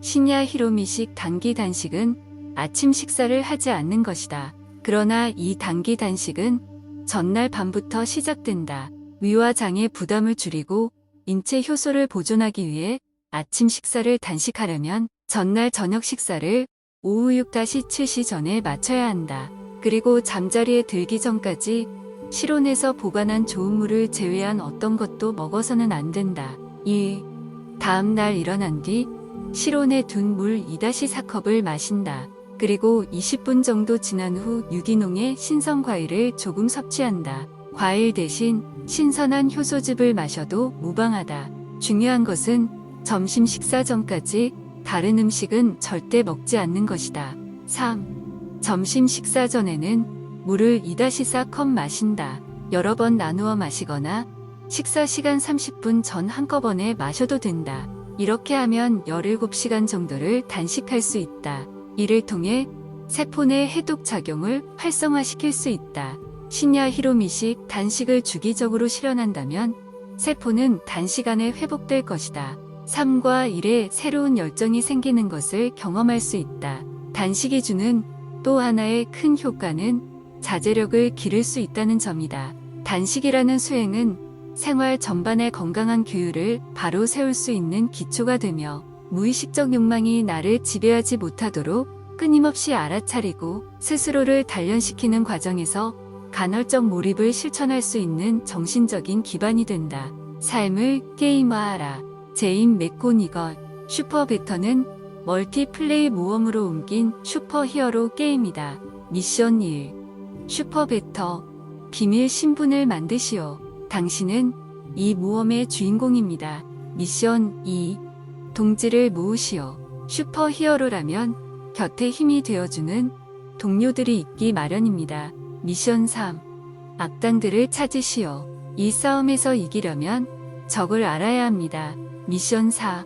시냐 히로미식 단기 단식은 아침 식사를 하지 않는 것이다. 그러나 이 단기 단식은 전날 밤부터 시작된다. 위와 장의 부담을 줄이고 인체 효소를 보존하기 위해 아침 식사를 단식하려면 전날 저녁 식사를 오후 6-7시 전에 맞춰야 한다. 그리고 잠자리에 들기 전까지 실온에서 보관한 좋은 물을 제외한 어떤 것도 먹어서는 안 된다. 2. 다음 날 일어난 뒤 실온에 둔 물 2-4컵을 마신다. 그리고 20분 정도 지난 후 유기농의 신선 과일을 조금 섭취한다. 과일 대신 신선한 효소즙을 마셔도 무방하다. 중요한 것은 점심 식사 전까지 다른 음식은 절대 먹지 않는 것이다. 3. 점심 식사 전에는 물을 2-4컵 마신다. 여러 번 나누어 마시거나 식사 시간 30분 전 한꺼번에 마셔도 된다. 이렇게 하면 17시간 정도를 단식할 수 있다. 이를 통해 세포 내 해독 작용을 활성화시킬 수 있다. 시냐 히로미식 단식을 주기적으로 실현한다면 세포는 단시간에 회복될 것이다. 3과 1에 새로운 열정이 생기는 것을 경험할 수 있다. 단식이 주는 또 하나의 큰 효과는 자제력을 기를 수 있다는 점이다. 단식이라는 수행은 생활 전반의 건강한 규율을 바로 세울 수 있는 기초가 되며 무의식적 욕망이 나를 지배하지 못하도록 끊임없이 알아차리고 스스로를 단련시키는 과정에서 간헐적 몰입을 실천할 수 있는 정신적인 기반이 된다. 삶을 게임화하라. 제임 맥고니걸. 슈퍼배터는 멀티플레이 모험으로 옮긴 슈퍼히어로 게임이다. 미션 1. 슈퍼배터. 비밀 신분을 만드시오. 당신은 이 모험의 주인공입니다. 미션 2. 동지를 모으시오. 슈퍼히어로라면 곁에 힘이 되어주는 동료들이 있기 마련입니다. 미션 3. 악당들을 찾으시오. 이 싸움에서 이기려면 적을 알아야 합니다. 미션 4.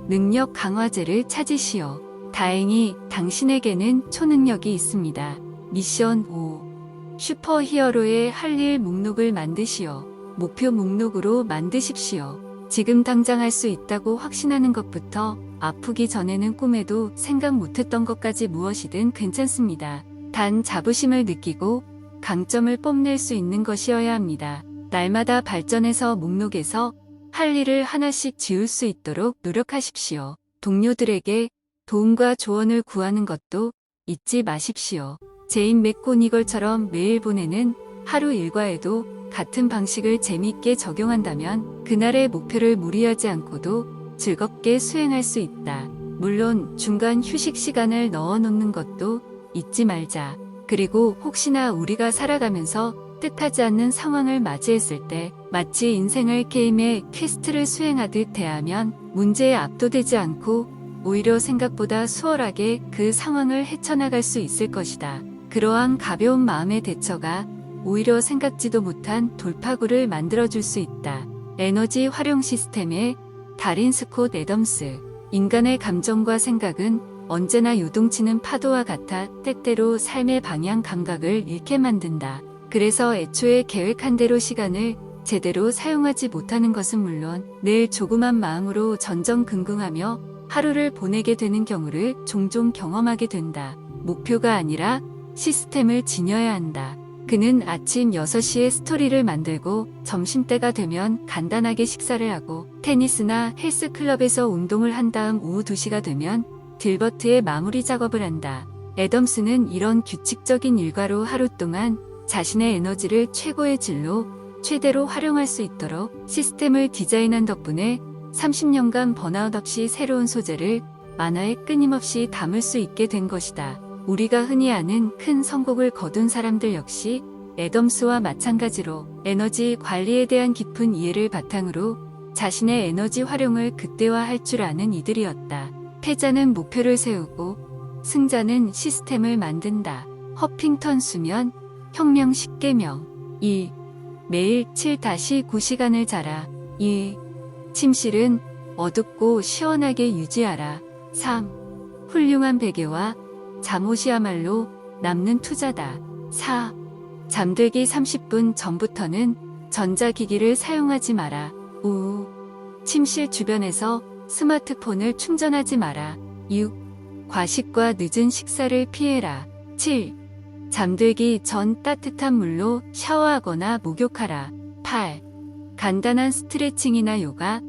능력 강화제를 찾으시오. 다행히 당신에게는 초능력이 있습니다. 미션 5. 슈퍼히어로의 할 일 목록을 만드시오. 목표 목록으로 만드십시오. 지금 당장 할 수 있다고 확신하는 것부터 아프기 전에는 꿈에도 생각 못했던 것까지 무엇이든 괜찮습니다. 단 자부심을 느끼고 강점을 뽐낼 수 있는 것이어야 합니다. 날마다 발전해서 목록에서 할 일을 하나씩 지울 수 있도록 노력하십시오. 동료들에게 도움과 조언을 구하는 것도 잊지 마십시오. 제인 맥고니걸처럼 매일 보내는 하루 일과에도 같은 방식을 재미있게 적용한다면 그날의 목표를 무리하지 않고도 즐겁게 수행할 수 있다. 물론 중간 휴식 시간을 넣어놓는 것도 잊지 말자. 그리고 혹시나 우리가 살아가면서 뜻하지 않는 상황을 맞이했을 때 마치 인생을 게임의 퀘스트를 수행하듯 대하면 문제에 압도되지 않고 오히려 생각보다 수월하게 그 상황을 헤쳐나갈 수 있을 것이다. 그러한 가벼운 마음의 대처가 오히려 생각지도 못한 돌파구를 만들어줄 수 있다. 에너지 활용 시스템의 달인 스콧 애덤스. 인간의 감정과 생각은 언제나 요동치는 파도와 같아 때때로 삶의 방향 감각을 잃게 만든다. 그래서 애초에 계획한 대로 시간을 제대로 사용하지 못하는 것은 물론 늘 조그만 마음으로 전전긍긍하며 하루를 보내게 되는 경우를 종종 경험하게 된다. 목표가 아니라 시스템을 지녀야 한다. 그는 아침 6시에 스토리를 만들고 점심때가 되면 간단하게 식사를 하고 테니스나 헬스클럽에서 운동을 한 다음 오후 2시가 되면 딜버트의 마무리 작업을 한다. 애덤스는 이런 규칙적인 일과로 하루 동안 자신의 에너지를 최고의 질로 최대로 활용할 수 있도록 시스템을 디자인한 덕분에 30년간 번아웃 없이 새로운 소재를 만화에 끊임없이 담을 수 있게 된 것이다. 우리가 흔히 아는 큰 성공을 거둔 사람들 역시 애덤스와 마찬가지로 에너지 관리에 대한 깊은 이해를 바탕으로 자신의 에너지 활용을 극대화할 줄 아는 이들이었다. 패자는 목표를 세우고 승자는 시스템을 만든다. 허핑턴 수면 혁명 10계명 2. 매일 7-9시간을 자라. 2. 침실은 어둡고 시원하게 유지하라. 3. 훌륭한 베개와 잠옷이야말로 남는 투자다. 4. 잠들기 30분 전부터는 전자기기를 사용하지 마라. 5. 침실 주변에서 스마트폰을 충전하지 마라. 6. 과식과 늦은 식사를 피해라. 7. 잠들기 전 따뜻한 물로 샤워하거나 목욕하라. 8. 간단한 스트레칭이나 요가,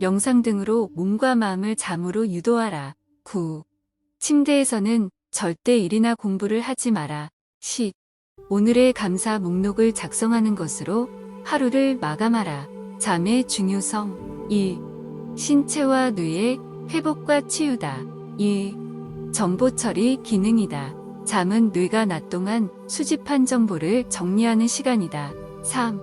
명상 등으로 몸과 마음을 잠으로 유도하라. 9. 침대에서는 절대 일이나 공부를 하지 마라. 10. 오늘의 감사 목록을 작성하는 것으로 하루를 마감하라. 잠의 중요성. 1. 신체와 뇌의 회복과 치유다. 2. 정보 처리 기능이다. 잠은 뇌가 낮 동안 수집한 정보를 정리하는 시간이다. 3.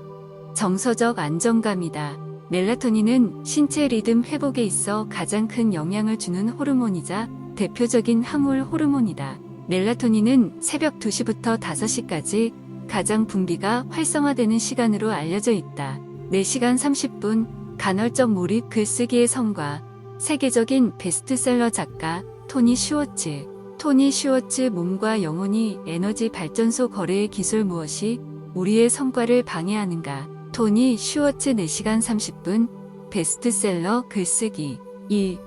정서적 안정감이다. 멜라토닌은 신체 리듬 회복에 있어 가장 큰 영향을 주는 호르몬이자 대표적인 항울 호르몬이다. 멜라토닌은 새벽 2시부터 5시까지 가장 분비가 활성화되는 시간으로 알려져 있다. 4시간 30분 간헐적 몰입 글쓰기의 성과. 세계적인 베스트셀러 작가 토니 슈워츠. 토니 슈워츠 몸과 영혼이 에너지 발전소 거래의 기술 무엇이 우리의 성과를 방해하는가. 토니 슈워츠 4시간 30분 베스트셀러 글쓰기. 2.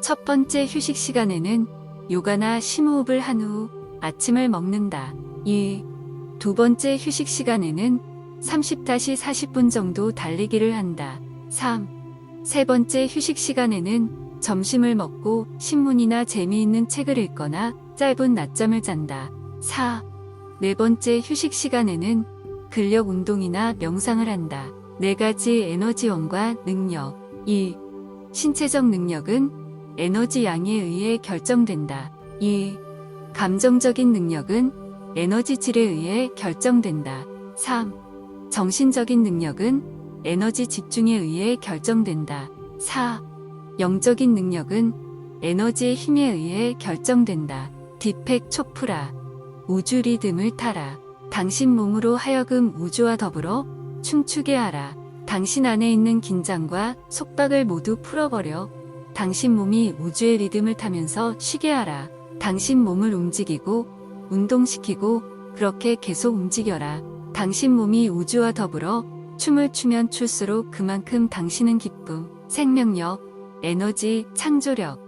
첫 번째 휴식 시간에는 요가나 심호흡을 한 후 아침을 먹는다. 2. 두 번째 휴식 시간에는 30-40분 정도 달리기를 한다. 3. 세 번째 휴식 시간에는 점심을 먹고 신문이나 재미있는 책을 읽거나 짧은 낮잠을 잔다. 4. 네 번째 휴식 시간에는 근력 운동이나 명상을 한다. 4가지 에너지원과 능력. 2. 신체적 능력은 에너지 양에 의해 결정된다. 2. 감정적인 능력은 에너지 질에 의해 결정된다. 3. 정신적인 능력은 에너지 집중에 의해 결정된다. 4. 영적인 능력은 에너지의 힘에 의해 결정된다. 디펙 초프라. 우주 리듬을 타라. 당신 몸으로 하여금 우주와 더불어 춤추게 하라. 당신 안에 있는 긴장과 속박을 모두 풀어버려 당신 몸이 우주의 리듬을 타면서 쉬게 하라. 당신 몸을 움직이고 운동시키고 그렇게 계속 움직여라. 당신 몸이 우주와 더불어 춤을 추면 출수록 그만큼 당신은 기쁨, 생명력, 에너지, 창조력,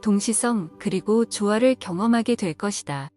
동시성 그리고 조화를 경험하게 될 것이다.